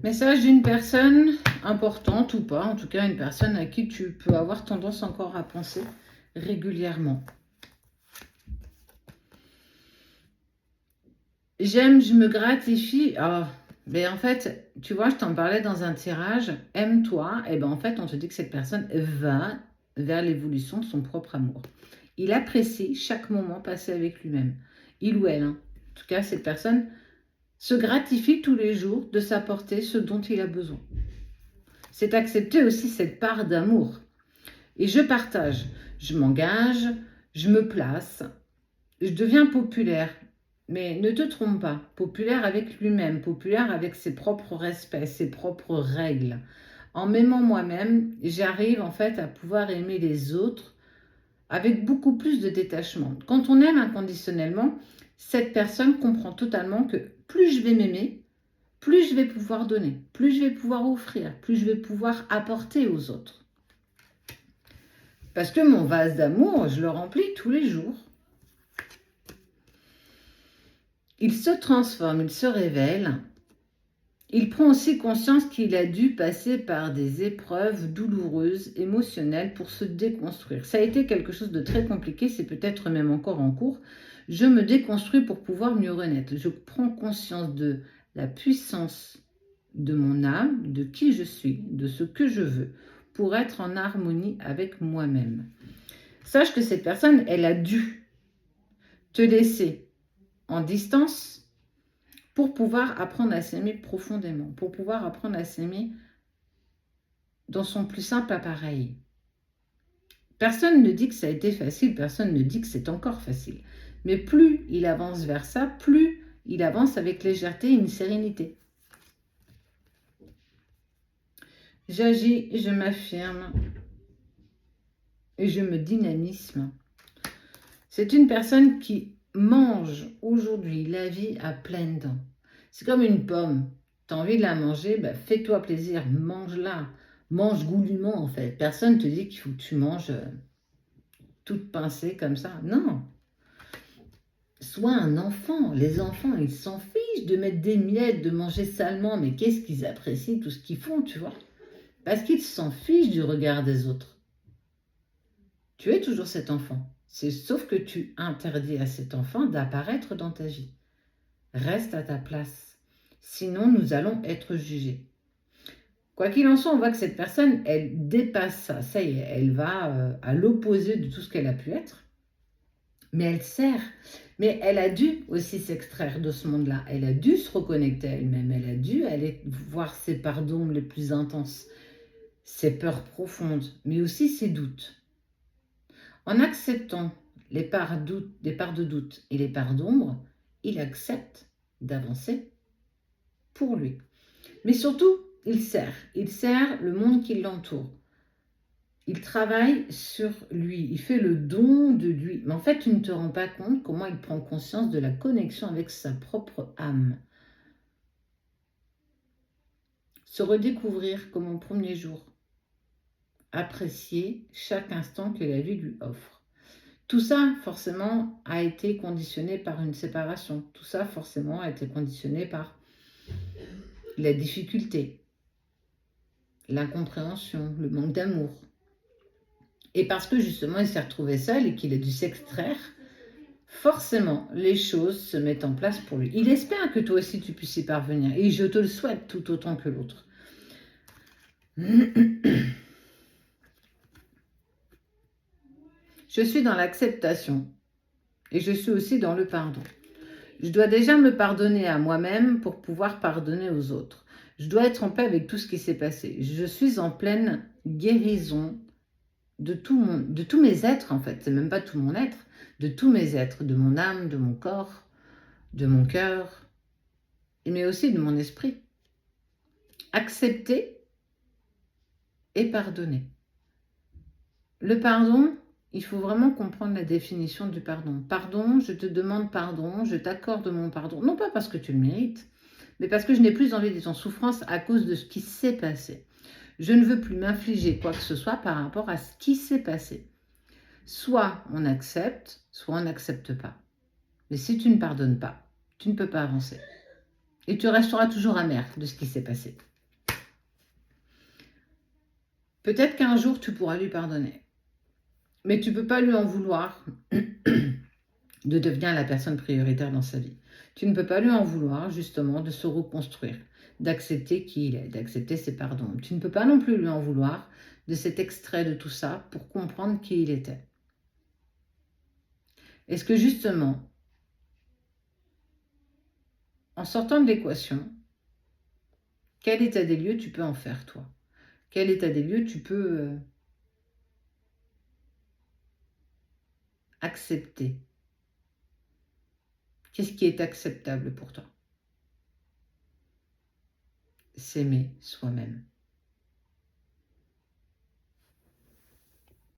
Message d'une personne importante ou pas, en tout cas une personne à qui tu peux avoir tendance encore à penser régulièrement. J'aime, je me gratifie. Ah, mais en fait, tu vois, je t'en parlais dans un tirage. Aime-toi. Et ben en fait, on te dit que cette personne va vers l'évolution de son propre amour. Il apprécie chaque moment passé avec lui-même. Il ou elle, hein. En tout cas, cette personne se gratifie tous les jours de s'apporter ce dont il a besoin. C'est accepter aussi cette part d'amour. Et je partage, je m'engage, je me place, je deviens populaire. Mais ne te trompe pas, populaire avec lui-même, populaire avec ses propres respects, ses propres règles. En m'aimant moi-même, j'arrive en fait à pouvoir aimer les autres avec beaucoup plus de détachement. Quand on aime inconditionnellement, cette personne comprend totalement que plus je vais m'aimer, plus je vais pouvoir donner, plus je vais pouvoir offrir, plus je vais pouvoir apporter aux autres. Parce que mon vase d'amour, je le remplis tous les jours. Il se transforme, il se révèle. Il prend aussi conscience qu'il a dû passer par des épreuves douloureuses, émotionnelles pour se déconstruire. Ça a été quelque chose de très compliqué, c'est peut-être même encore en cours. Je me déconstruis pour pouvoir mieux renaître. Je prends conscience de la puissance de mon âme, de qui je suis, de ce que je veux, pour être en harmonie avec moi-même. Sache que cette personne, elle a dû te laisser en distance pour pouvoir apprendre à s'aimer profondément, pour pouvoir apprendre à s'aimer dans son plus simple appareil. Personne ne dit que ça a été facile, personne ne dit que c'est encore facile. Mais plus il avance vers ça, plus il avance avec légèreté et une sérénité. J'agis, je m'affirme et je me dynamisme. C'est une personne qui mange aujourd'hui la vie à pleines dents. C'est comme une pomme. Tu as envie de la manger, bah fais-toi plaisir, mange-la. Mange goulûment en fait. Personne ne te dit qu'il faut que tu manges toute pincée comme ça. Non. Sois un enfant. Les enfants, ils s'en fichent de mettre des miettes, de manger salement. Mais qu'est-ce qu'ils apprécient, tout ce qu'ils font, tu vois? Parce qu'ils s'en fichent du regard des autres. Tu es toujours cet enfant. Sauf que tu interdis à cet enfant d'apparaître dans ta vie. Reste à ta place. Sinon, nous allons être jugés. Quoi qu'il en soit, on voit que cette personne, elle dépasse ça. Ça y est, elle va à l'opposé de tout ce qu'elle a pu être. Mais elle sert. Mais elle a dû aussi s'extraire de ce monde-là. Elle a dû se reconnecter à elle-même. Elle a dû aller voir ses parts d'ombre les plus intenses, ses peurs profondes, mais aussi ses doutes. En acceptant les parts de doute et les parts d'ombre, il accepte d'avancer pour lui. Mais surtout, il sert le monde qui l'entoure. Il travaille sur lui, il fait le don de lui. Mais en fait, tu ne te rends pas compte comment il prend conscience de la connexion avec sa propre âme. Se redécouvrir comme au premier jour. Apprécier chaque instant que la vie lui offre. Tout ça, forcément, a été conditionné par une séparation. Tout ça, forcément, a été conditionné par la difficulté, l'incompréhension, le manque d'amour. Et parce que justement, il s'est retrouvé seul et qu'il a dû s'extraire, forcément, les choses se mettent en place pour lui. Il espère que toi aussi, tu puisses y parvenir. Et je te le souhaite tout autant que l'autre. Je suis dans l'acceptation. Et je suis aussi dans le pardon. Je dois déjà me pardonner à moi-même pour pouvoir pardonner aux autres. Je dois être en paix avec tout ce qui s'est passé. Je suis en pleine guérison de tous mes êtres en fait. C'est même pas tout mon être, de tous mes êtres, de mon âme, de mon corps, de mon cœur, mais aussi de mon esprit. Accepter et pardonner. Le pardon, il faut vraiment comprendre la définition du pardon. Pardon, je te demande pardon, je t'accorde mon pardon. Non pas parce que tu le mérites, mais parce que je n'ai plus envie d'être en souffrance à cause de ce qui s'est passé. Je ne veux plus m'infliger quoi que ce soit par rapport à ce qui s'est passé. Soit on accepte, soit on n'accepte pas. Mais si tu ne pardonnes pas, tu ne peux pas avancer. Et tu resteras toujours amer de ce qui s'est passé. Peut-être qu'un jour, tu pourras lui pardonner. Mais tu ne peux pas lui en vouloir de devenir la personne prioritaire dans sa vie. Tu ne peux pas lui en vouloir, justement, de se reconstruire, d'accepter qui il est, d'accepter ses pardons. Tu ne peux pas non plus lui en vouloir de cet extrait de tout ça pour comprendre qui il était. Est-ce que, justement, en sortant de l'équation, quel état des lieux tu peux en faire, toi? Quel état des lieux tu peux accepter? Qu'est-ce qui est acceptable pour toi? S'aimer soi-même.